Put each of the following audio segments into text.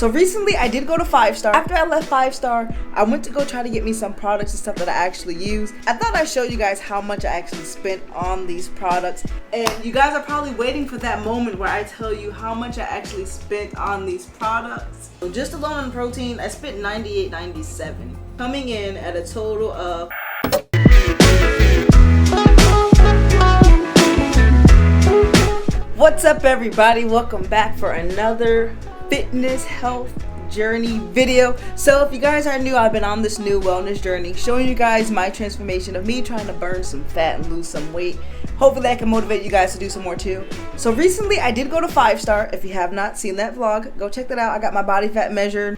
So recently I did go to 5-star. After I left 5-star, I went to go try to get me some products and stuff that I actually use. I thought I'd show you guys how much I actually spent on these products. And you guys are probably waiting for that moment where I tell you how much I actually spent on these products. So just alone on protein, I spent $98.97, coming in at a total of What's up, everybody? Welcome back for another fitness health journey video. So if you guys are new, I've been on this new wellness journey showing you guys my transformation of me trying to burn some fat and lose some weight. Hopefully that can motivate you guys to do some more too. So recently I did go to 5-star. If you have not seen that vlog, go check that out. I got my body fat measured.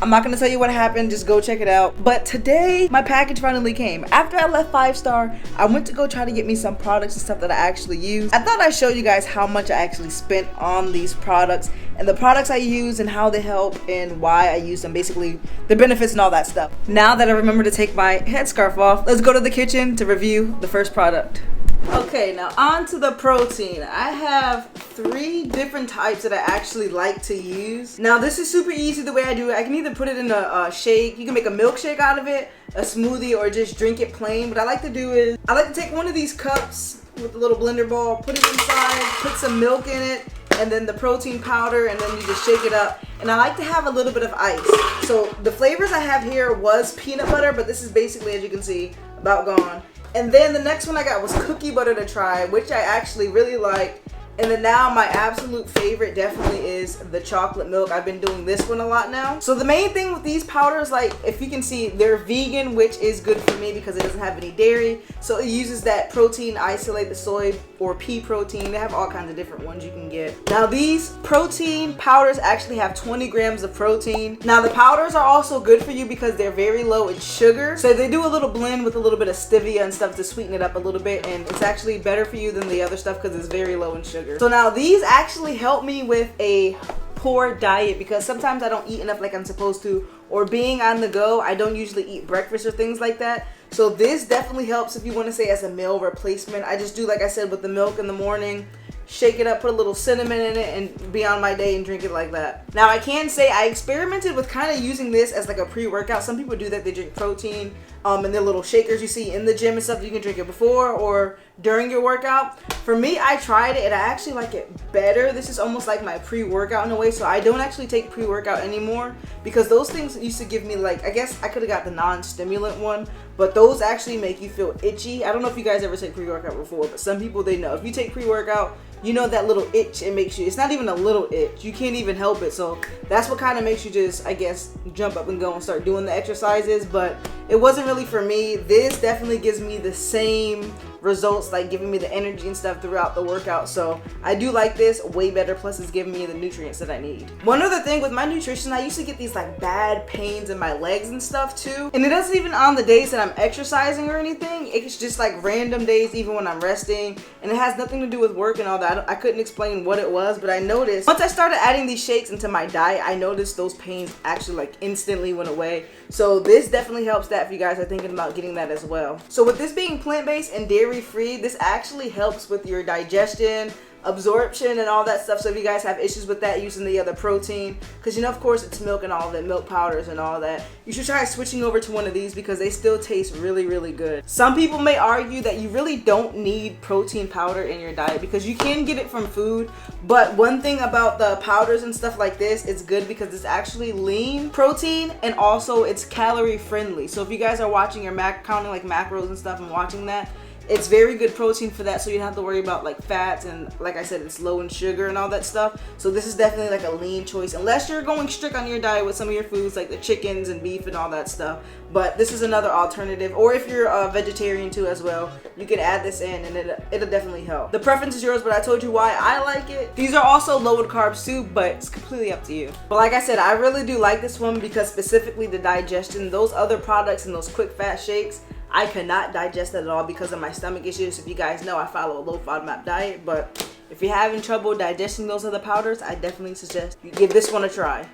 I'm not gonna tell you what happened, just go check it out. But today, my package finally came. After I left 5-star, I went to go try to get me some products and stuff that I actually use. I thought I'd show you guys how much I actually spent on these products and the products I use and how they help and why I use them, basically the benefits and all that stuff. Now that I remember to take my headscarf off, let's go to the kitchen to review the first product. Okay, now on to the protein. I have 3 different types that I actually like to use. Now this is super easy the way I do it. I can either put it in a shake, you can make a milkshake out of it, a smoothie, or just drink it plain. What I like to do is, I like to take one of these cups with a little blender ball, put it inside, put some milk in it, and then the protein powder, and then you just shake it up. And I like to have a little bit of ice. So the flavors I have here was peanut butter, but this is basically, as you can see, about gone. And then the next one I got was cookie butter to try, which I actually really like. And then now my absolute favorite definitely is the chocolate milk. I've been doing this one a lot now. So the main thing with these powders, like if you can see, they're vegan, which is good for me because it doesn't have any dairy. So it uses that protein isolate, the soy or pea protein. They have all kinds of different ones you can get. Now these protein powders actually have 20 grams of protein. Now the powders are also good for you because they're very low in sugar. So they do a little blend with a little bit of stevia and stuff to sweeten it up a little bit. And it's actually better for you than the other stuff because it's very low in sugar. So now these actually help me with a poor diet because sometimes I don't eat enough like I'm supposed to, or being on the go, I don't usually eat breakfast or things like that. So this definitely helps if you want to say as a meal replacement. I just do like I said with the milk in the morning, shake it up, put a little cinnamon in it, and be on my day and drink it like that. Now I can say I experimented with kind of using this as like a pre-workout. Some people do that, they drink protein in their little shakers you see in the gym and stuff. You can drink it before or during your workout. For me, I tried it and I actually like it better. This is almost like my pre-workout in a way, so I don't actually take pre-workout anymore because those things used to give me, like, I guess I could have got the non-stimulant one, but those actually make you feel itchy. I don't know if you guys ever take pre-workout before, but some people, they know. If you take pre-workout, you know that little itch it makes you. It's not even a little itch. You can't even help it. So that's what kind of makes you just, I guess, jump up and go and start doing the exercises. But it wasn't really for me. This definitely gives me the same results, like giving me the energy and stuff throughout the workout. So I do like this way better, plus it's giving me the nutrients that I need. One other thing with my nutrition, I used to get these like bad pains in my legs and stuff too, and it doesn't even on the days that I'm exercising or anything. It's just like random days, even when I'm resting, and it has nothing to do with work and all that. I couldn't explain what it was, but I noticed once I started adding these shakes into my diet, I noticed those pains actually like instantly went away. So this definitely helps that if you guys are thinking about getting that as well. So with this being plant-based and dairy-free, this actually helps with your digestion, absorption, and all that stuff. So if you guys have issues with that using the other protein, because you know, of course, it's milk and all that, milk powders and all that, you should try switching over to one of these because they still taste really, really good. Some people may argue that you really don't need protein powder in your diet because you can get it from food, but one thing about the powders and stuff like this, it's good because it's actually lean protein and also it's calorie friendly. So if you guys are watching your counting like macros and stuff and watching that, it's very good protein for that, so you don't have to worry about like fats, and like I said, it's low in sugar and all that stuff. So this is definitely like a lean choice, unless you're going strict on your diet with some of your foods like the chickens and beef and all that stuff. But this is another alternative, or if you're a vegetarian too as well, you can add this in and it'll definitely help. The preference is yours, but I told you why I like it. These are also low in carbs too, but it's completely up to you. But like I said, I really do like this one because specifically the digestion. Those other products and those quick fat shakes, I cannot digest that at all because of my stomach issues. If you guys know, I follow a low FODMAP diet, but if you're having trouble digesting those other powders, I definitely suggest you give this one a try.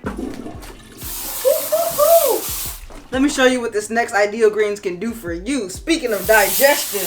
Let me show you what this next Ideal Greens can do for you. Speaking of digestion.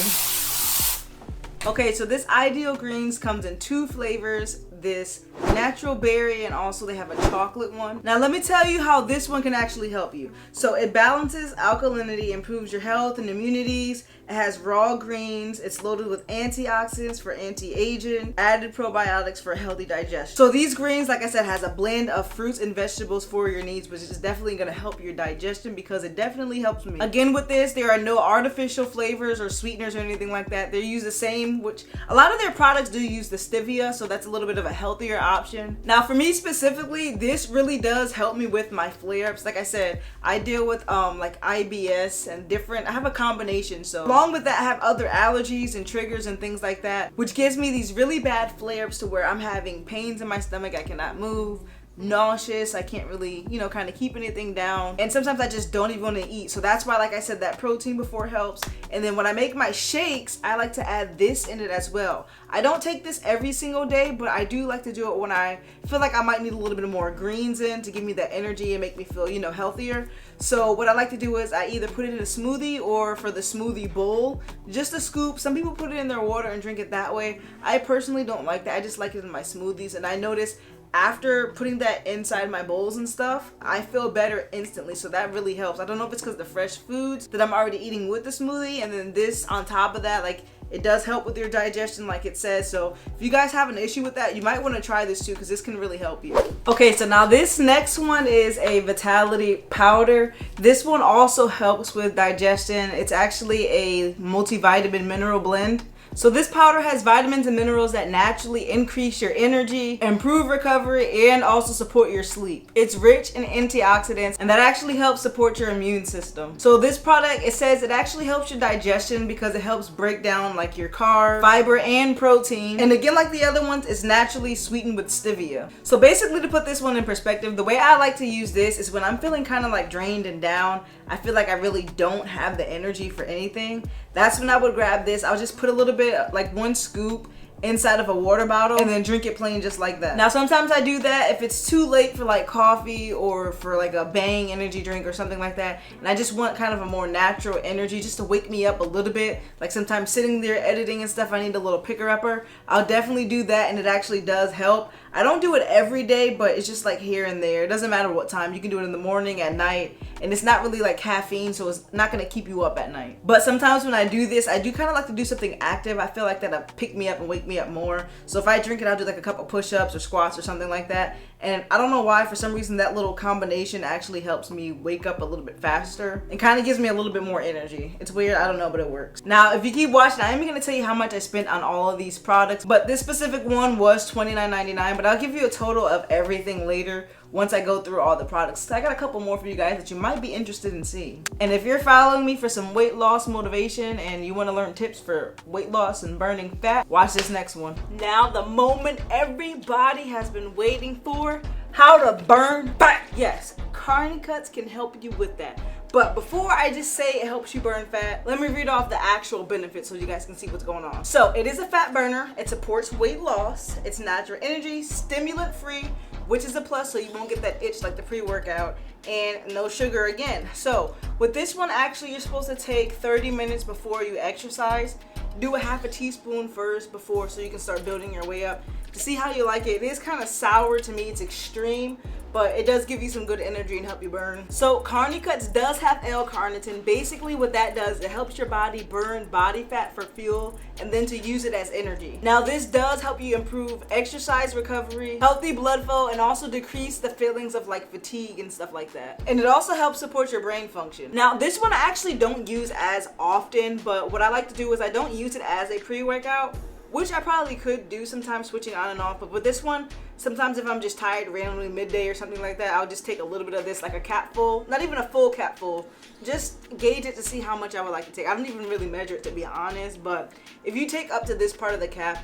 Okay, so this Ideal Greens comes in 2 flavors. this natural berry, and also they have a chocolate one. Now let me tell you how this one can actually help you. So it balances alkalinity, improves your health and immunities. It has raw greens. It's loaded with antioxidants for anti-aging, added probiotics for healthy digestion. So these greens, like I said, has a blend of fruits and vegetables for your needs, which is definitely going to help your digestion because it definitely helps me. Again, with this, there are no artificial flavors or sweeteners or anything like that. They use the same, which a lot of their products do use the stevia, so that's a little bit of a healthier option. Now for me specifically, this really does help me with my flare-ups. Like I said, I deal with like IBS and different, I have a combination. So along with that, I have other allergies and triggers and things like that, which gives me these really bad flare-ups to where I'm having pains in my stomach, I cannot move, nauseous, I can't really, you know, kind of keep anything down, and sometimes I just don't even want to eat. So that's why, like I said, that protein before helps. And then when I make my shakes, I like to add this in it as well. I don't take this every single day, but I do like to do it when I feel like I might need a little bit more greens in to give me that energy and make me feel, you know, healthier. So what I like to do is I either put it in a smoothie, or for the smoothie bowl, just a scoop. Some people put it in their water and drink it that way. I personally don't like that. I just like it in my smoothies, and I notice after putting that inside my bowls and stuff, I feel better instantly. So that really helps. I don't know if it's because the fresh foods that I'm already eating with the smoothie, and then this on top of that, like, it does help with your digestion like it says. So if you guys have an issue with that, you might want to try this too, because this can really help you. Okay, so now this next one is a Vitality powder. This one also helps with digestion. It's actually a multivitamin mineral blend. So this powder has vitamins and minerals that naturally increase your energy, improve recovery, and also support your sleep. It's rich in antioxidants, and that actually helps support your immune system. So this product, it says it actually helps your digestion because it helps break down like your carbs, fiber, and protein. And again, like the other ones, it's naturally sweetened with stevia. So basically, to put this one in perspective, the way I like to use this is when I'm feeling kind of like drained and down. I feel like I really don't have the energy for anything. That's when I would grab this. I'll just put a little bit, like 1 scoop inside of a water bottle, and then drink it plain just like that. Now sometimes I do that if it's too late for like coffee or for like a Bang energy drink or something like that, and I just want kind of a more natural energy just to wake me up a little bit. Like sometimes sitting there editing and stuff, I need a little picker-upper. I'll definitely do that, and it actually does help. I don't do it every day, but it's just like here and there. It doesn't matter what time. You can do it in the morning, at night, and it's not really like caffeine, so it's not gonna keep you up at night. But sometimes when I do this, I do kind of like to do something active. I feel like that'll pick me up and wake me up more. So if I drink it, I'll do like a couple push-ups or squats or something like that. And I don't know why, for some reason, that little combination actually helps me wake up a little bit faster and kind of gives me a little bit more energy. It's weird, I don't know, but it works. Now, if you keep watching, I am going to tell you how much I spent on all of these products, but this specific one was $29.99, but I'll give you a total of everything later once I go through all the products. So I got a couple more for you guys that you might be interested in seeing. And if you're following me for some weight loss motivation and you want to learn tips for weight loss and burning fat, watch this next one. Now, the moment everybody has been waiting for, how to burn fat. Yes, Carni Cuts can help you with that. But before I just say it helps you burn fat, let me read off the actual benefits so you guys can see what's going on. So it is a fat burner. It supports weight loss. It's natural energy, stimulant free, which is a plus, so you won't get that itch like the pre-workout, and no sugar again. So with this one, actually you're supposed to take 30 minutes before you exercise. Do a half a teaspoon first before, so you can start building your way up to see how you like it. It is kind of sour to me, it's extreme, but it does give you some good energy and help you burn. So Carni Cuts does have L-Carnitine. Basically what that does, it helps your body burn body fat for fuel and then to use it as energy. Now this does help you improve exercise recovery, healthy blood flow, and also decrease the feelings of like fatigue and stuff like that. And it also helps support your brain function. Now this one I actually don't use as often, but what I like to do is I don't use it as a pre-workout, which I probably could do sometimes, switching on and off. But with this one, sometimes if I'm just tired randomly midday or something like that, I'll just take a little bit of this, like a cap full, not even a full cap full, just gauge it to see how much I would like to take. I don't even really measure it, to be honest, but if you take up to this part of the cap,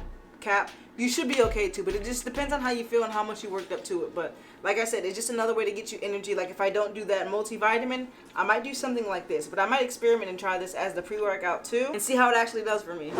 you should be okay too, but it just depends on how you feel and how much you worked up to it. But like I said, it's just another way to get you energy. Like if I don't do that multivitamin, I might do something like this, but I might experiment and try this as the pre-workout too and see how it actually does for me.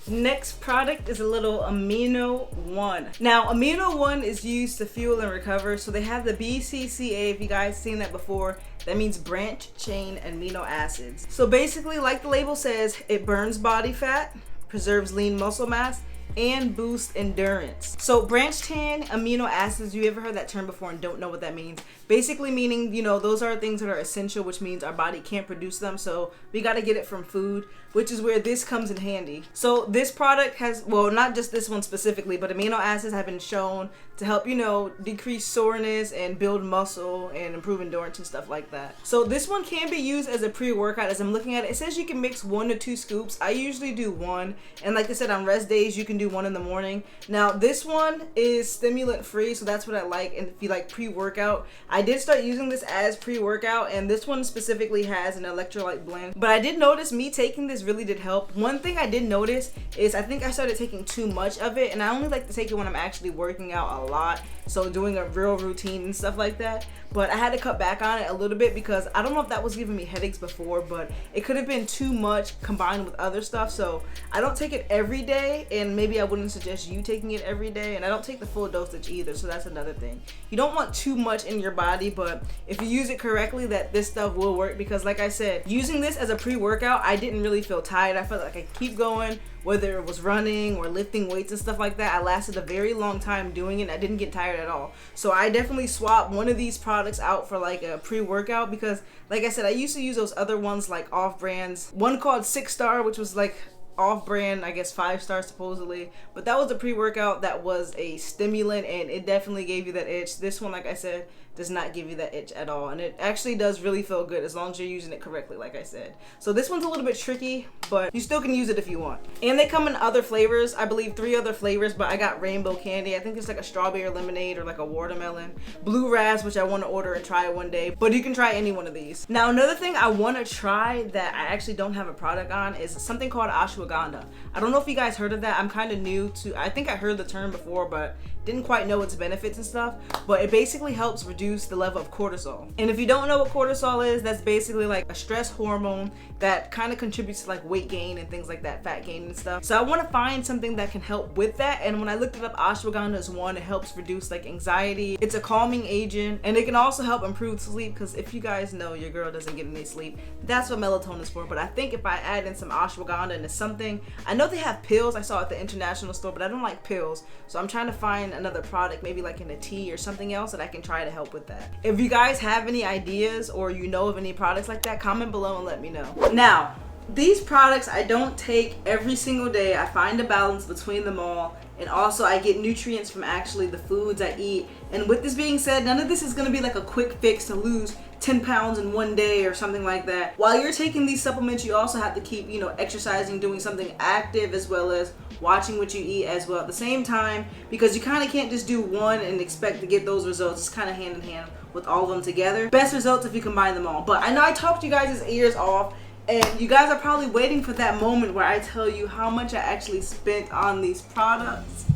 Next product is a little Amino 1. Now Amino 1 is used to fuel and recover. So they have the BCCA, if you guys seen that before. That means branch chain amino acids. So basically, like the label says, it burns body fat, preserves lean muscle mass, and boost endurance. So branched chain amino acids, you ever heard that term before and don't know what that means? Basically meaning, you know, those are things that are essential, which means our body can't produce them, so we got to get it from food, which is where this comes in handy. So this product has, well, not just this one specifically, but amino acids have been shown to help, you know, decrease soreness and build muscle and improve endurance and stuff like that. So this one can be used as a pre-workout. As I'm looking at it, it says you can mix 1 to 2 scoops. I usually do 1, and like I said, on rest days you can do 1 in the morning. Now this one is stimulant free, so that's what I like. And if you like pre-workout, I did start using this as pre-workout, and this one specifically has an electrolyte blend. But I did notice me taking this really did help. One thing I did notice is I think I started taking too much of it, and I only like to take it when I'm actually working out a lot, so doing a real routine and stuff like that. But I had to cut back on it a little bit because I don't know if that was giving me headaches before, but it could have been too much combined with other stuff. So I don't take it every day, and maybe I wouldn't suggest you taking it every day. And I don't take the full dosage either, so that's another thing. You don't want too much in your body, but if you use it correctly, that this stuff will work. Because like I said, using this as a pre-workout, I didn't really feel tired. I felt like I could keep going, whether it was running or lifting weights and stuff like that. I lasted a very long time doing it, and I didn't get tired at all. So I definitely swapped one of these products out for like a pre-workout, because like I said, I used to use those other ones like off brands. One called 6 Star, which was like off brand, I guess 5 stars supposedly, but that was a pre-workout that was a stimulant, and it definitely gave you that itch. This one, like I said, does not give you that itch at all, and it actually does really feel good as long as you're using it correctly, like I said. So this one's a little bit tricky, but you still can use it if you want. And they come in other flavors, I believe 3 other flavors, but I got rainbow candy. I think it's like a strawberry lemonade or like a watermelon, blue ras, which I want to order and try one day, but you can try any one of these. Now another thing I want to try that I actually don't have a product on is something called ashwagandha. I don't know if you guys heard of that. I'm kind of new to, I think I heard the term before, but didn't quite know its benefits and stuff. But it basically helps reduce the level of cortisol. And if you don't know what cortisol is, that's basically like a stress hormone that kind of contributes to like weight gain and things like that, fat gain and stuff. So I want to find something that can help with that. And when I looked it up, ashwagandha is one. It helps reduce like anxiety. It's a calming agent, and it can also help improve sleep, because if you guys know your girl doesn't get any sleep, that's what melatonin is for. But I think if I add in some ashwagandha into something, I know they have pills I saw at the international store, but I don't like pills, so I'm trying to find another product, maybe like in a tea or something else that I can try to help with that. If you guys have any ideas or you know of any products like that, comment below and let me know. Now, these products I don't take every single day. I find a balance between them all, and also I get nutrients from actually the foods I eat. And with this being said, none of this is going to be like a quick fix to lose 10 pounds in one day or something like that. While you're taking these supplements, you also have to keep, you know, exercising, doing something active, as well as watching what you eat as well at the same time, because you kind of can't just do one and expect to get those results. It's kind of hand in hand with all of them together. Best results if you combine them all. But I know I talked you guys' ears off, and you guys are probably waiting for that moment where I tell you how much I actually spent on these products.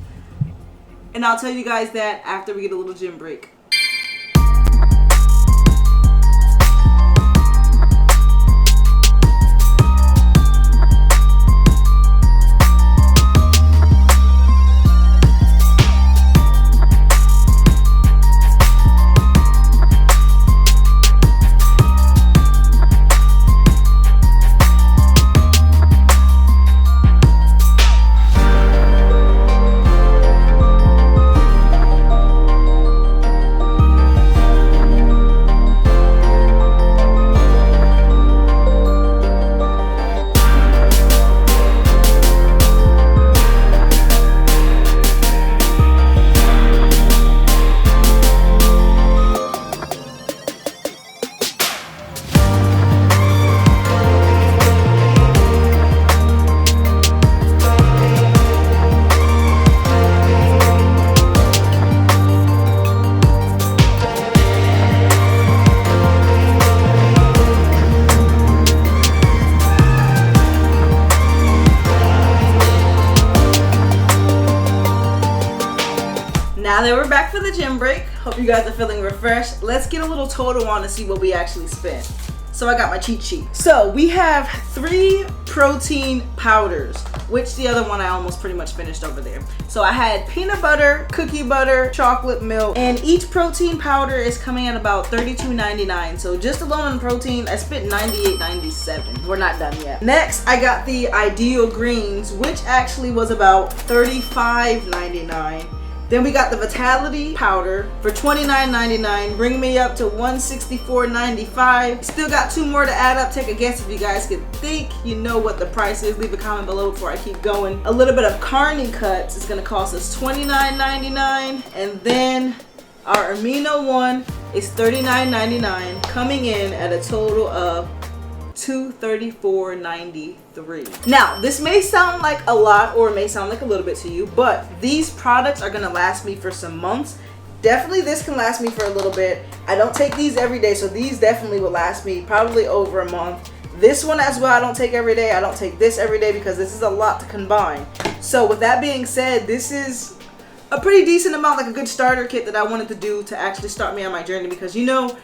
And I'll tell you guys that after we get a little gym break. Now that we're back for the gym break, hope you guys are feeling refreshed. Let's get a little total on to see what we actually spent. So I got my cheat sheet. So we have 3 protein powders, which the other one I almost pretty much finished over there. So I had peanut butter, cookie butter, chocolate milk, and each protein powder is coming at about $32.99. So just alone on protein, I spent $98.97. We're not done yet. Next, I got the Ideal Greens, which actually was about $35.99. Then we got the Vitality powder for $29.99, bringing me up to $164.95. Still got 2 more to add up. Take a guess if you guys could think you know what the price is. Leave a comment below before I keep going. A little bit of Carney Cuts is going to cost us $29.99. And then our Amino one is $39.99, coming in at a total of $234.93. Now, this may sound like a lot or it may sound like a little bit to you, but these products are gonna last me for some months. Definitely this can last me for a little bit. I don't take these every day, so these definitely will last me probably over a month. This one as well, I don't take every day. I don't take this every day because this is a lot to combine. So with that being said, this is a pretty decent amount, like a good starter kit that I wanted to do to actually start me on my journey, because you know,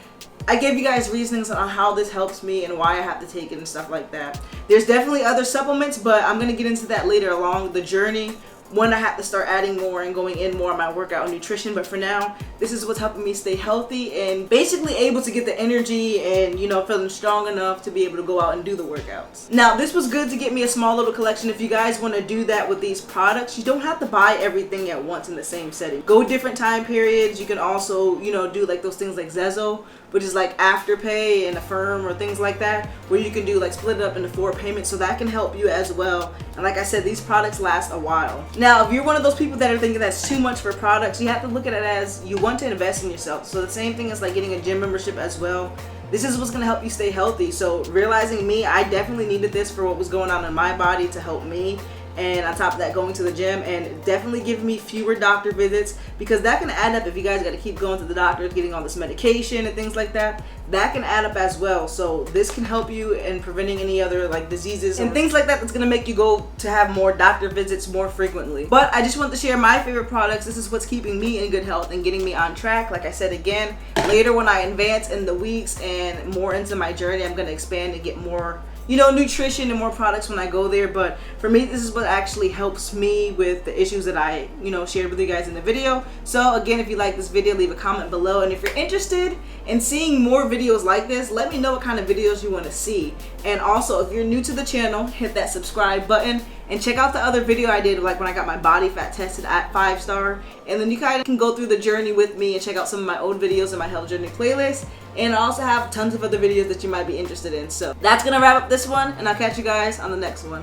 I gave you guys reasonings on how this helps me and why I have to take it and stuff like that. There's definitely other supplements, but I'm going to get into that later along the journey when I have to start adding more and going in more on my workout and nutrition. But for now, this is what's helping me stay healthy and basically able to get the energy and, you know, feeling strong enough to be able to go out and do the workouts. Now, this was good to get me a small little collection. If you guys want to do that with these products, you don't have to buy everything at once in the same setting. Go different time periods. You can also, you know, do like those things like Zezo, which is like Afterpay and Affirm or things like that, where you can do like split it up into 4 payments, so that can help you as well. And like I said, these products last a while. Now, if you're one of those people that are thinking that's too much for products, you have to look at it as you want to invest in yourself. So the same thing as like getting a gym membership as well. This is what's going to help you stay healthy. So realizing me, I definitely needed this for what was going on in my body to help me. And on top of that, going to the gym, and definitely give me fewer doctor visits, because that can add up if you guys got to keep going to the doctor, getting all this medication and things like that. That can add up as well. So this can help you in preventing any other like diseases and things like that. That's going to make you go to have more doctor visits more frequently. But I just want to share my favorite products. This is what's keeping me in good health and getting me on track. Like I said again, later when I advance in the weeks and more into my journey, I'm going to expand and get more, you know, nutrition and more products when I go there. But for me, this is what actually helps me with the issues that I, you know, shared with you guys in the video. So again, if you like this video, leave a comment below. And if you're interested in seeing more videos like this, let me know what kind of videos you want to see. And also, if you're new to the channel, hit that subscribe button and check out the other video I did, like when I got my body fat tested at 5-star. And then you kind of can go through the journey with me and check out some of my old videos in my health journey playlist. And I also have tons of other videos that you might be interested in. So that's gonna wrap up this one, and I'll catch you guys on the next one.